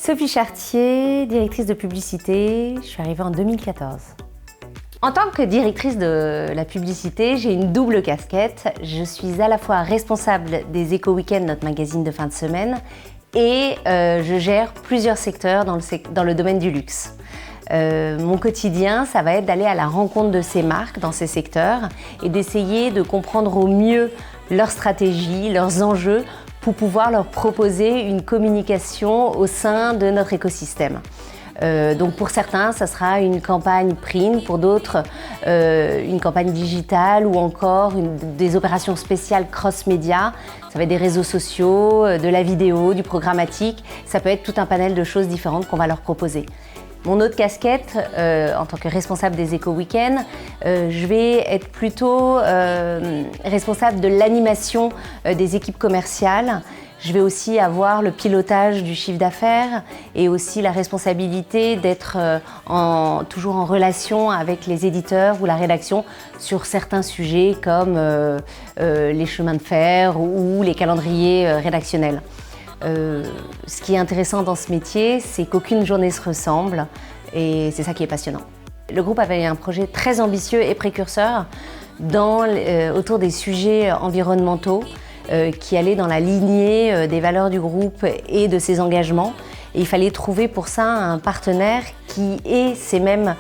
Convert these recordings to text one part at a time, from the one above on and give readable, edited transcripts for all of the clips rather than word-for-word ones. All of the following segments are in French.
Sophie Chartier, directrice de publicité, je suis arrivée en 2014. En tant que directrice de la publicité, j'ai une double casquette. Je suis à la fois responsable des Éco-Weekends, notre magazine de fin de semaine, et je gère plusieurs secteurs dans le domaine du luxe. Mon quotidien, ça va être d'aller à la rencontre de ces marques dans ces secteurs et d'essayer de comprendre au mieux leurs stratégies, leurs enjeux pour pouvoir leur proposer une communication au sein de notre écosystème. Donc pour certains, ça sera une campagne print, pour d'autres, une campagne digitale ou encore des opérations spéciales cross-média. Ça va être des réseaux sociaux, de la vidéo, du programmatique. Ça peut être tout un panel de choses différentes qu'on va leur proposer. Mon autre casquette, en tant que responsable des Éco-Weekends, je vais être plutôt responsable de l'animation des équipes commerciales. Je vais aussi avoir le pilotage du chiffre d'affaires et aussi la responsabilité d'être toujours en relation avec les éditeurs ou la rédaction sur certains sujets comme les chemins de fer ou les calendriers rédactionnels. Ce qui est intéressant dans ce métier, c'est qu'aucune journée se ressemble et c'est ça qui est passionnant. Le groupe avait un projet très ambitieux et précurseur autour des sujets environnementaux qui allaient dans la lignée des valeurs du groupe et de ses engagements. Et il fallait trouver pour ça un partenaire qui ait ces mêmes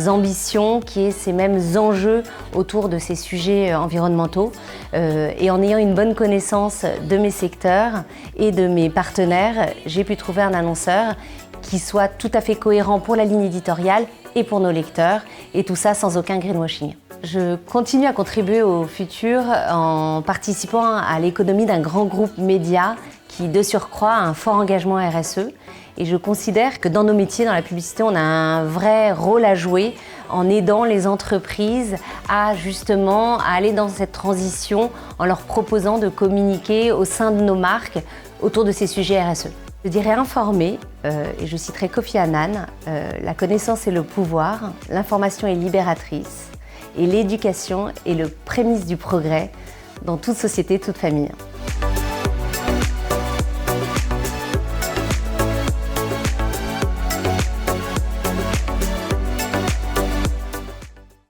ambitions, qui ait ces mêmes enjeux autour de ces sujets environnementaux. Et en ayant une bonne connaissance de mes secteurs et de mes partenaires, j'ai pu trouver un annonceur qui soit tout à fait cohérent pour la ligne éditoriale et pour nos lecteurs, et tout ça sans aucun greenwashing. Je continue à contribuer au futur en participant à l'économie d'un grand groupe média qui, de surcroît, a un fort engagement RSE. Et je considère que dans nos métiers, dans la publicité, on a un vrai rôle à jouer en aidant les entreprises à justement aller dans cette transition en leur proposant de communiquer au sein de nos marques autour de ces sujets RSE. Je dirais informer, et je citerai Kofi Annan, la connaissance est le pouvoir, l'information est libératrice et l'éducation est le prémisse du progrès dans toute société, toute famille.